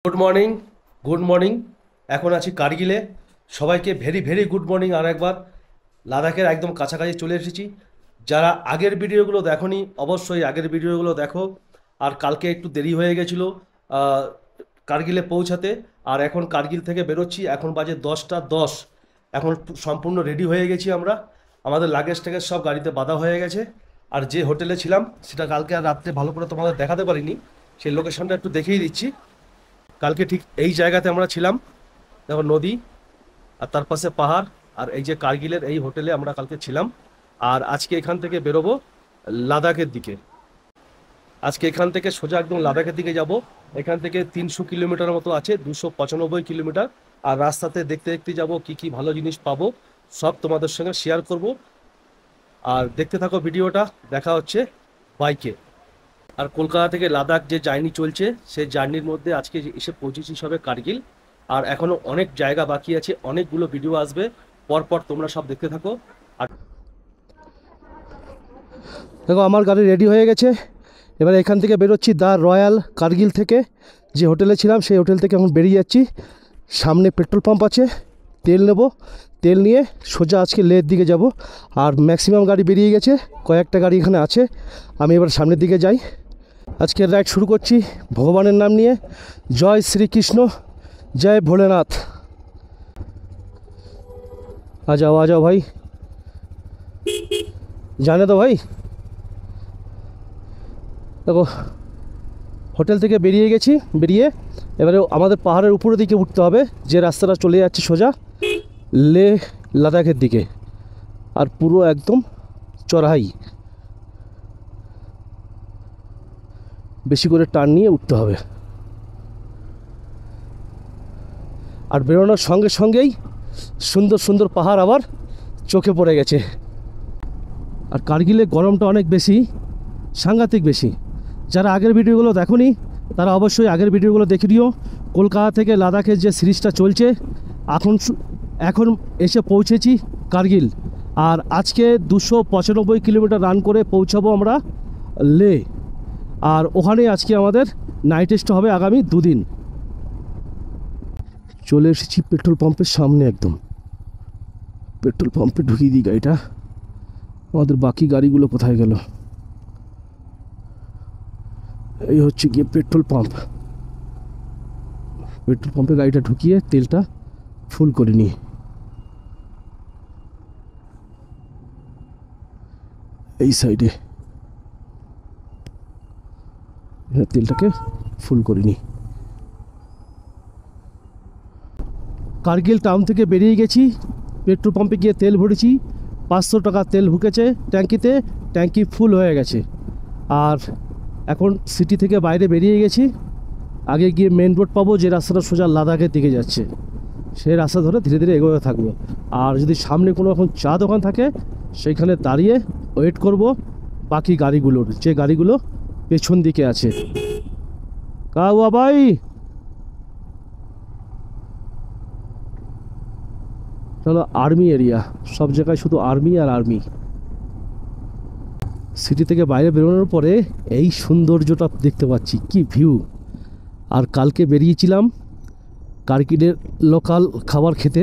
Good morning. Good morning. এখন আছি কার্গিলে। সবাইকে ভেরি ভেরি গুড মর্নিং। আর একবার লাদাখের একদম কাছাকাছি চলে এসেছি। যারা আগের ভিডিওগুলো দেখোনি অবশ্যই আগের ভিডিওগুলো দেখো। আর কালকে একটু দেরি হয়ে গেছিলো কার্গিলে পৌঁছাতে। আর এখন কার্গিল থেকে বেরোচ্ছি, এখন বাজে 10টা 10। এখন সম্পূর্ণ রেডি হয়ে গেছি আমরা। আমাদের লাগেজ ট্যাগেজ সব গাড়িতে বাঁধা হয়ে গেছে। আর যে হোটেলে ছিলাম সেটা কালকে আর রাত্রে ভালো করে তোমাদের দেখাতে পারিনি, সেই লোকেশনটা একটু দেখিয়ে দিচ্ছি। কালকে ঠিক এই জায়গাতে আমরা ছিলাম, দেখো নদী আর তার পাশে পাহাড়। আর এই যে কার্গিলের এই হোটেলে আমরা কালকে ছিলাম। আর আজকে এখান থেকে বেরোবো লাদাখের দিকে। আজকে এখান থেকে সোজা একদম লাদাখের দিকে যাব। এখান থেকে 300 কিলোমিটার মতো আছে, 295 কিলোমিটার। আর রাস্তাতে দেখতে দেখতে যাব কি কি ভালো জিনিস পাবো, সব তোমাদের সঙ্গে শেয়ার করব। আর দেখতে থাকো ভিডিওটা, দেখা হচ্ছে বাইকে। আর কলকাতা থেকে লাদাখ যে জার্নি চলছে, সেই জার্নির মধ্যে আজকে এসে পৌঁছেছি সবে কার্গিল। আর এখনো অনেক জায়গা বাকি আছে, অনেকগুলো ভিডিও আসবে পরপর, তোমরা সব দেখতে থাকো। আর দেখো আমার গাড়ি রেডি হয়ে গেছে। এবার এখান থেকে বেরোচ্ছি দ্য রয়্যাল কার্গিল থেকে। যে হোটেলে ছিলাম সেই হোটেল থেকে এখন বেরিয়ে যাচ্ছি। সামনে পেট্রোল পাম্প আছে, তেল নেব। তেল নিয়ে সোজা আজকে লের দিকে যাব। আর ম্যাক্সিমাম গাড়ি বেরিয়ে গেছে, কয়েকটা গাড়ি এখানে আছে। আমি এবার সামনের দিকে যাই। আজকের রাইড শুরু করছি ভগবানের নাম নিয়ে। জয় শ্রীকৃষ্ণ, জয় ভোলেনাথ। आ जाओ भाई, जाने दो भाई। দেখো হোটেল থেকে বেরিয়ে গেছি, বেরিয়ে এবারে আমাদের পাহাড়ের উপরের দিকে উঠতে হবে। যে রাস্তাটা চলে যাচ্ছে সোজা লে লাদাখের দিকে। আর পুরো একদম চড়াই, বেশি করে টার্ন নিয়ে উঠতে হবে। আর বেরোনোর সঙ্গে সঙ্গেই সুন্দর সুন্দর পাহাড় আবার চোখে পড়ে গেছে। আর কার্গিলে গরমটা অনেক বেশি, সাংঘাতিক বেশি। যারা আগের ভিডিওগুলো দেখোনি তারা অবশ্যই আগের ভিডিওগুলো দেখে নিও। কলকাতা থেকে লাদাখের যে সিরিজটা চলছে, এখন এখন এসে পৌঁছেছি কার্গিল। আর আজকে 295 কিলোমিটার রান করে পৌঁছাবো আমরা লে। আর ওখানে আজকে আমাদের নাইট স্টে হবে আগামী দুদিন। চলে এসেছি পেট্রোল পাম্পের সামনে, একদম পেট্রোল পাম্পে ঢুকিয়ে দিই গাড়িটা। আমাদের বাকি গাড়িগুলো কোথায় গেল? এই হচ্ছে গিয়ে পেট্রোল পাম্প। পেট্রোল পাম্পে গাড়িটা ঢুকিয়ে তেলটা ফুল করে নিই। এই সাইডে তেলটাকে ফুল করে নিই। কার্গিল টাউন থেকে বেরিয়ে গেছি, পেট্রোল পাম্পে গিয়ে তেল ভরেছি। 500 টাকা তেল ঢুকেছে ট্যাঙ্কিতে, ট্যাঙ্কি ফুল হয়ে গেছে। আর এখন সিটি থেকে বাইরে বেরিয়ে গেছি। আগে গিয়ে মেন রোড পাবো, যে রাস্তাটা সোজা লাদাখের দিকে যাচ্ছে, সেই রাস্তা ধরে ধীরে ধীরে এগোতে থাকবো। আর যদি সামনে কোনো এখন চা দোকান থাকে সেইখানে দাঁড়িয়ে ওয়েট করব বাকি গাড়িগুলোর, যে গাড়িগুলো পেছন দিকে আছে। কাউয়া ভাই, চলো আর্মি এরিয়া, সব জায়গায় শুধু আর্মি আর আর্মি। সিটি থেকে বাইরে বেরোনোর পরে এই সৌন্দর্যটা দেখতে পাচ্ছি, কি ভিউ। আর কালকে বেরিয়েছিলাম কার্গিলের লোকাল খাবার খেতে।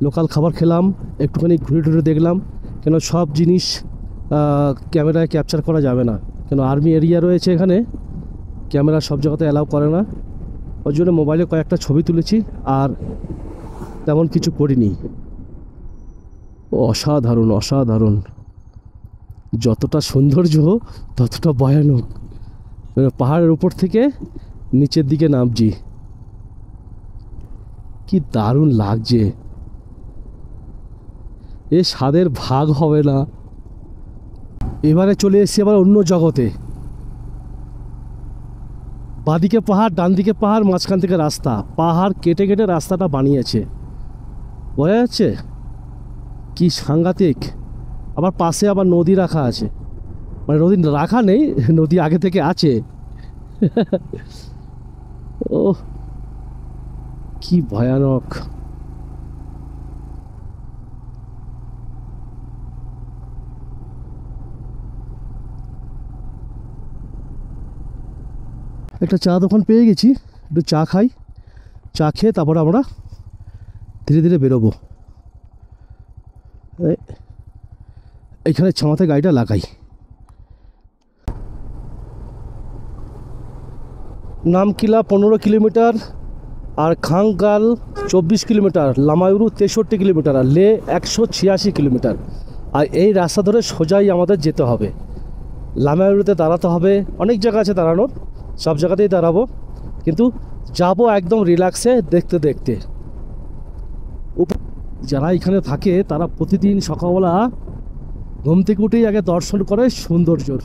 লোকাল খাবার খেলাম, একটুখানি ঘুরে টুরে দেখলাম। কেন সব জিনিস ক্যামেরায় ক্যাপচার করা যাবে না, কেন আর্মি এরিয়া রয়েছে এখানে, ক্যামেরা সব জায়গাতে অ্যালাউ করে না। ওই জন্য মোবাইলে কয়েকটা ছবি তুলেছি, আর তেমন কিছু করিনি। অসাধারণ অসাধারণ, যতটা সৌন্দর্য ততটা ভয়ানক। পাহাড়ের উপর থেকে নিচের দিকে নামছি, কি দারুণ লাগছে। এ স্বাদের ভাগ হবে না। এবারে চলে এসেছি আবার অন্য জগতে। বাঁদিকে পাহাড়, ডান দিকে পাহাড়, মাঝখান থেকে রাস্তা। পাহাড় কেটে কেটে রাস্তাটা বানিয়েছে, বোঝা যাচ্ছে কি সাংঘাতিক। আবার পাশে আবার নদী রাখা আছে, মানে নদী রাখা নেই, নদী আগে থেকে আছে। ও কি ভয়ানক। একটা চা দোকান পেয়ে গেছি, একটু চা খাই, চা খেয়ে তারপরে আমরা ধীরে ধীরে বেরোবো। এইখানে ছামাতে গাড়িটা লাগাই। নামকিলা 15 কিলোমিটার, আর খাঙ্গাল 24 কিলোমিটার, লামায়ুরু 63 কিলোমিটার, আর লে 186 কিলোমিটার। আর এই রাস্তা ধরে সোজাই আমাদের যেতে হবে। লামায়ুরুতে দাঁড়াতে হবে, অনেক জায়গা আছে দাঁড়ানোর, সব জায়গাতেই দাঁড়াবো, কিন্তু যাবো একদম রিল্যাক্সে দেখতে দেখতে। যারা এখানে থাকে তারা প্রতিদিন সকালবেলা ঘুম থেকে উঠেই আগে দর্শন করে সৌন্দর্যর।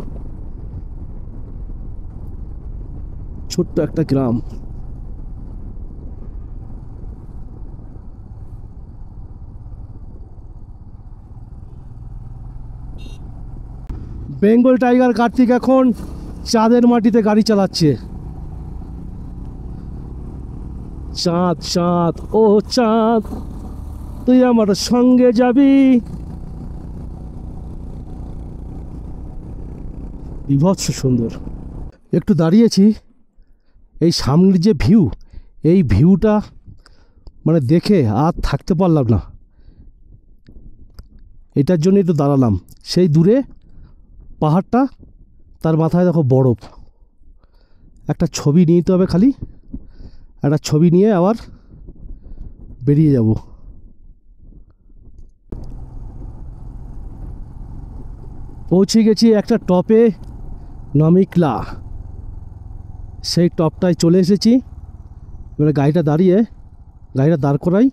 ছোট্ট একটা গ্রাম। বেঙ্গল টাইগার কার্তিক এখন চাঁদের মাটিতে গাড়ি চালাচ্ছে। চাঁদ চাঁদ ও চাঁদ, তুই আমার সঙ্গে যাবি। বিভৎস সুন্দর। একটু দাঁড়িয়েছি, এই সামনের যে ভিউ, এই ভিউটা মানে দেখে আর থাকতে পারলাম না, এটার জন্য একটু দাঁড়ালাম। সেই দূরে পাহাড়টা, তার মাথায় দেখো বরফ। একটা ছবি নিতে হবে, খালি একটা ছবি নিয়ে আবার বেরিয়ে যাব। পৌঁছে গেছি একটা টপে, নামিকলা। সেই টপটায় চলে এসেছি। এবারে গাড়িটা দাঁড় করাই।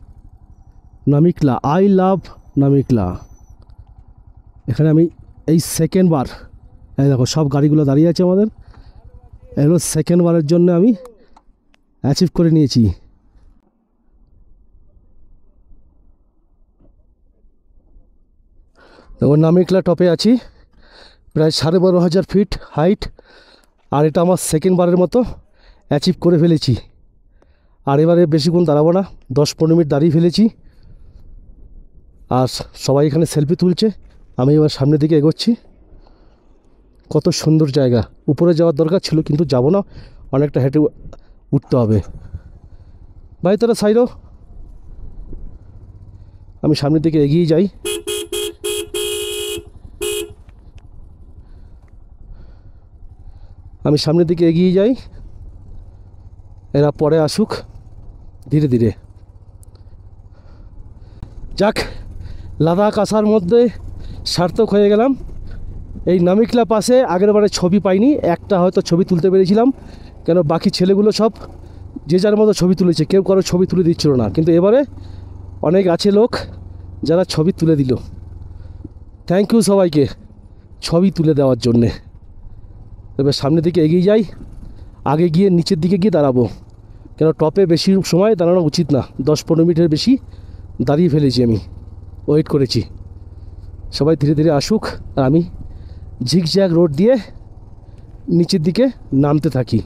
নামিকলা, আই লাভ নামিকলা। এখানে আমি এই সেকেন্ড বার, এই দেখো সব গাড়িগুলো দাঁড়িয়ে আছে আমাদের, এগুলো সেকেন্ড বারের জন্য আমি অ্যাচিভ করে নিয়েছি। দেখো নামিকলা টপে আছি, প্রায় 12,500 ফিট হাইট, আর এটা আমার সেকেন্ড বারের মতো অ্যাচিভ করে ফেলেছি। আর এবারে বেশিক্ষণ দাঁড়াবো না, 10-15 মিনিট দাঁড়িয়ে ফেলেছি। আর সবাই এখানে সেলফি তুলছে, আমি এবার সামনের দিকে এগোচ্ছি। কত সুন্দর জায়গা। উপরে যাওয়ার দরকার ছিল কিন্তু যাব না, অনেকটা হেঁটে উঠতে হবে। ভাই তোরা সাইডো, আমি সামনের দিকে এগিয়ে যাই। এরা পরে আসুক ধীরে ধীরে। যাক, লাদাখ আসার মধ্যে সার্থক হয়ে গেলাম। এই নামিকলা পাশে আগের বারে ছবি পাইনি, একটা হয়তো ছবি তুলতে পেরেছিলাম, কেন বাকি ছেলেগুলো সব যে যার মতো ছবি তুলেছে, কেউ কারো ছবি তুলে দিচ্ছিল না। কিন্তু এবারে অনেক আছে লোক যারা ছবি তুলে দিল। থ্যাংক ইউ সবাইকে ছবি তুলে দেওয়ার জন্যে। এবার সামনের দিকে এগিয়ে যাই, আগে গিয়ে নিচের দিকে গিয়ে দাঁড়াবো, কেন টপে বেশি সময় দাঁড়ানো উচিত না। 10-15 মিনিটের বেশি দাঁড়িয়ে ফেলেছি, আমি ওয়েট করেছি। সবাই ধীরে ধীরে আসুক, আর আমি ঝিকঝ্যাক রোড দিয়ে নিচের দিকে নামতে থাকি।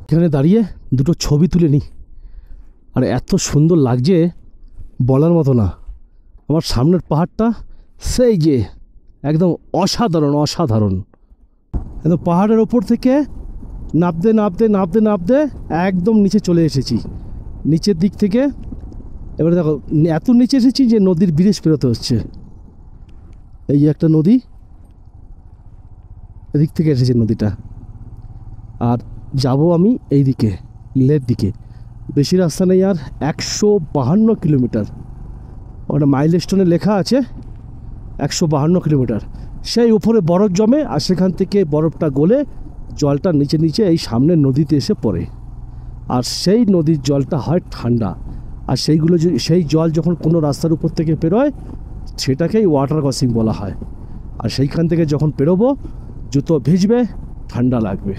এখানে দাঁড়িয়ে দুটো ছবি তুলে নিই, আর এত সুন্দর লাগছে বলার মতো না। আমার সামনের পাহাড়টা সেই যে একদম অসাধারণ অসাধারণ। একদম পাহাড়ের ওপর থেকে নামতে নামতে নামতে নামতে একদম নিচে চলে এসেছি। নিচের দিক থেকে এবারে দেখো এত নিচে এসেছি যে নদীর ব্রিজ পেরোতে হচ্ছে। এই যে একটা নদী, এদিক থেকে এসেছে নদীটা, আর যাব আমি এই দিকে লের দিকে। বেশি রাস্তা নেই, আর 152 কিলোমিটার। ওটা মাইল স্টোনে লেখা আছে 152 কিলোমিটার। সেই উপরে বরফ জমে, আর সেখান থেকে বরফটা গলে জলটা নিচে নিচে এই সামনের নদীতে এসে পড়ে, আর সেই নদীর জলটা হয় ঠান্ডা। আর সেই জল যখন কোনো রাস্তার উপর থেকে পেরোয়, সেটাকেই ওয়াটার ক্রসিং বলা হয়। আর সেইখান থেকে যখন পেরোবো, জুতো ভিজবে, ঠান্ডা লাগবে,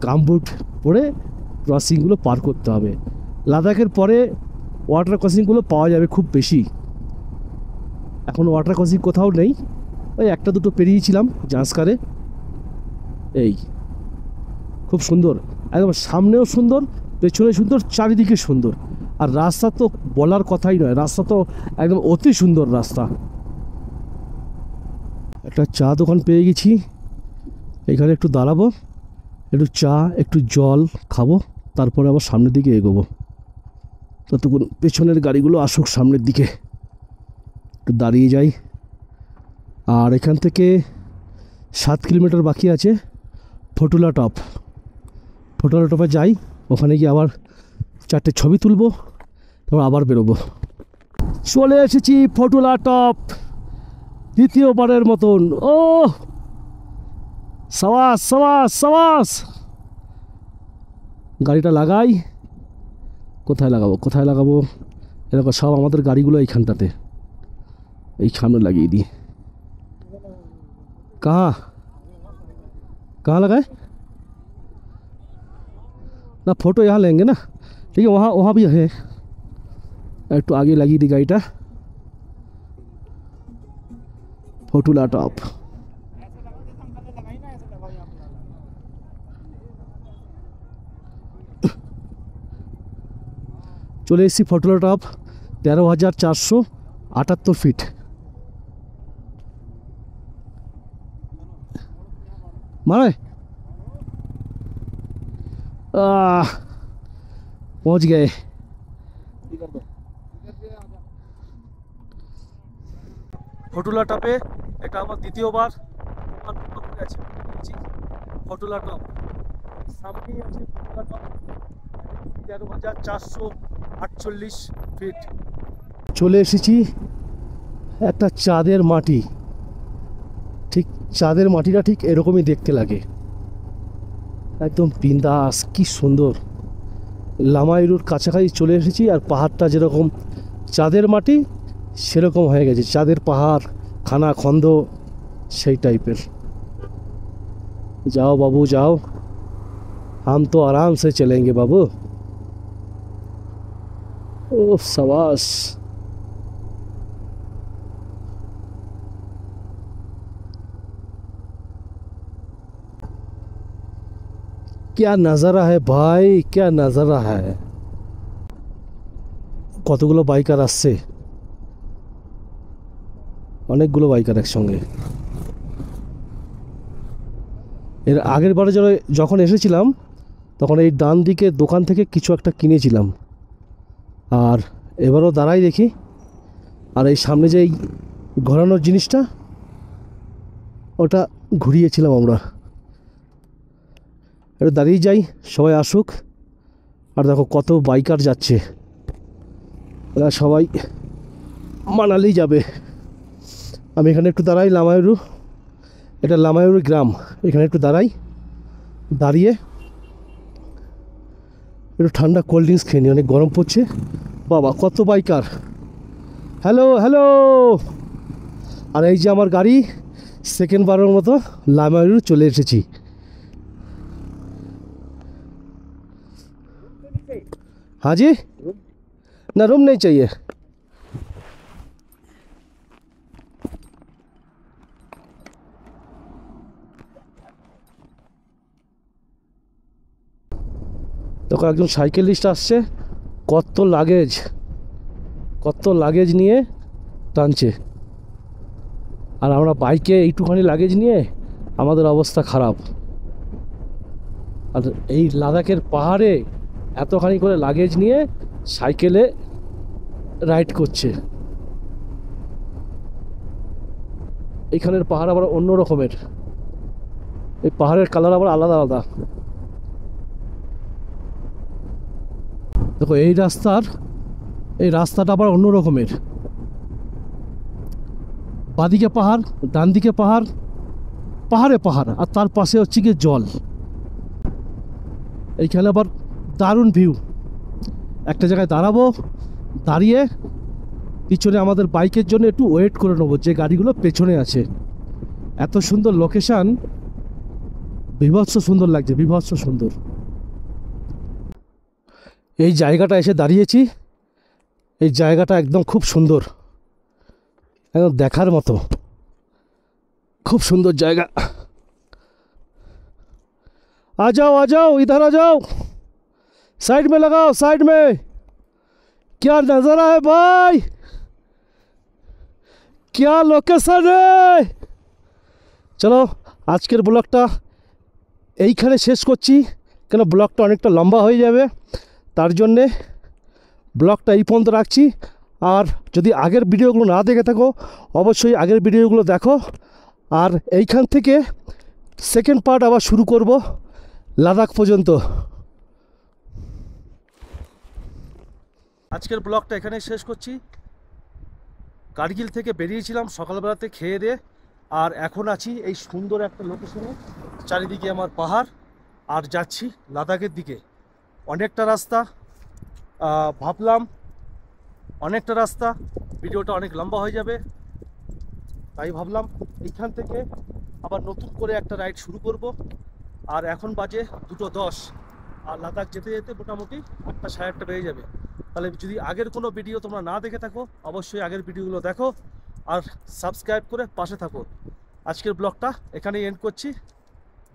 গামবুট পরে ক্রসিংগুলো পার করতে হবে। লাদাখের পরে ওয়াটার ক্রসিংগুলো পাওয়া যাবে খুব বেশি। এখন ওয়াটার ক্রসিং কোথাও নেই, ওই একটা দুটো পেরিয়েছিলাম জাঁসকারে। এই খুব সুন্দর, একদম সামনেও সুন্দর, পেছনে সুন্দর, চারিদিকে সুন্দর। আর রাস্তা তো বলার কথাই নয়, রাস্তা তো একদম অতি সুন্দর রাস্তা। একটা চা দোকান পেয়ে গেছি, এখানে একটু দাঁড়াবো, একটু চা একটু জল খাবো, তারপরে আবার সামনের দিকে এগোবো। ততক্ষণ পেছনের গাড়িগুলো আসুক সামনের দিকে, একটু দাঁড়িয়ে যাই। আর এখান থেকে 7 কিলোমিটার বাকি আছে ফটুলা টপ। ফটুলা টপে যাই, ওখানে গিয়ে আবার 4টে ছবি তুলবো, তারপর আবার বেরোবো। চলে এসেছি ফটুলা টপ দ্বিতীয়বারের মতন। ও সাবাস সাবাস সাবাস। গাড়িটা লাগাই, কোথায় লাগাবো এরকম সব আমাদের গাড়িগুলো এইখানটাতে, এই সামনে লাগিয়ে দিই। कहाँ लगाए ना, फोटो यहाँ लेंगे ना, ठीक है। वहाँ वहाँ भी है, একটু আগে লাগিয়ে দিই গাড়িটা। ফটুলা টপ চলে এসেছি। ফটুলা টপ 13,478 ফিট। मारे पहुंच गए। ফটুলা টপে এটা আমার দ্বিতীয়বার। ফটুলা টপ সামনেই আছে। ফটুলা টপ 13,448 ফিট। চলে এসেছি একটা চাঁদের মাটি। ঠিক চাঁদের মাটিটা ঠিক এরকমই দেখতে লাগে, একদম বিন্দাস, কি সুন্দর। লামাইরুর কাছাকাছি চলে এসেছি, আর পাহাড়টা যেরকম চাঁদের মাটি সেরকম হয়ে গেছে, চাঁদের পাহাড়, খানা খন্দ সেই টাইপের। যাও বাবু যাও, हम तो आराम से चलेंगे बाबू। ओह शाबाश। क्या नज़ारा है भाई, क्या नज़ारा है। কতগুলো বাইকার আসছে, অনেকগুলো বাইকার একসঙ্গে। এর আগের বারে যখন এসেছিলাম তখন এই ডান দিকে দোকান থেকে কিছু একটা কিনেছিলাম, আর এবারও দাঁড়াই দেখি। আর এই সামনে যে এই ঘোরানোর জিনিসটা, ওটা ঘুরিয়েছিলাম আমরা। একটু দাঁড়িয়ে যাই, সবাই আসুক। আর দেখো কত বাইকার যাচ্ছে, এরা সবাই মানালি যাবে। আমি এখানে একটু দাঁড়াই, লামায়ুরু, এটা লামায়ুরু গ্রাম। এখানে একটু দাঁড়াই, দাঁড়িয়ে একটু ঠান্ডা কোল্ড ড্রিঙ্কস খেয়ে নিই, অনেক গরম পড়ছে। বাবা কত বাইকার, হ্যালো হ্যালো। আর এই যে আমার গাড়ি, সেকেন্ড বারের মতো লামায়ুরু চলে এসেছি। हाँ जी, ना रूम नहीं चाहिए। দেখো একজন সাইকেলিস্ট আসছে, কত লাগেজ নিয়ে টানছে। আর আমরা বাইকে এইটুখানি লাগেজ নিয়ে আমাদের অবস্থা খারাপ। আর এই লাদাখের পাহাড়ে এতখানি করে লাগেজ নিয়ে সাইকেলে রাইড করছে। এইখানের পাহাড় আবার অন্য রকমের, এই পাহাড়ের কালার আবার আলাদা আলাদা। দেখো এই রাস্তাটা আবার অন্য রকমের। বাদিকে পাহাড়, ডান দিকে পাহাড়, পাহাড়ে পাহাড়, আর তার পাশে হচ্ছে গিয়ে জল। এইখানে আবার দারুণ ভিউ। একটা জায়গায় দাঁড়াবো, দাঁড়িয়ে পিছনে আমাদের বাইকের জন্য একটু ওয়েট করে নেবো, যে গাড়িগুলো পেছনে আছে। এত সুন্দর লোকেশান, বিভৎস সুন্দর লাগছে, বিভৎস সুন্দর। এই জায়গাটা এসে দাঁড়িয়েছি, এই জায়গাটা একদম খুব সুন্দর, একদম দেখার মতো, খুব সুন্দর জায়গা। आ जाओ इधर आ जाओ, साइड में लगाओ, साइड में। क्या नज़ारा है भाई, क्या लोकेशन है। चलो আজকের ব্লগটা এইখানে শেষ করছি, কেন ব্লগটা অনেকটা লম্বা হয়ে যাবে, তার জন্যে ব্লগটা এই পর্যন্ত রাখছি। আর যদি আগের ভিডিওগুলো না দেখে থাকো অবশ্যই আগের ভিডিওগুলো দেখো। আর এইখান থেকে সেকেন্ড পার্ট আবার শুরু করব লাদাখ পর্যন্ত। আজকের ব্লগটা এখানেই শেষ করছি। কার্গিল থেকে বেরিয়েছিলাম সকালবেলাতে খেয়ে দিয়ে, আর এখন আছি এই সুন্দর একটা লোকেশনে, চারিদিকে আমার পাহাড়, আর যাচ্ছি লাদাখের দিকে। অনেকটা রাস্তা, ভাবলাম অনেকটা রাস্তা, ভিডিওটা অনেক লম্বা হয়ে যাবে, তাই ভাবলাম এইখান থেকে আবার নতুন করে একটা রাইড শুরু করব। আর এখন বাজে 2:10, আর লাদাখ যেতে যেতে মোটামুটি 8টা 8:30 বেজে যাবে। তাহলে যদি আগের কোনো ভিডিও তোমরা না দেখে থাকো অবশ্যই আগের ভিডিওগুলো দেখো আর সাবস্ক্রাইব করে পাশে থাকো। আজকের ব্লগটা এখানেই এন্ড করছি।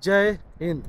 জয় হিন্দ।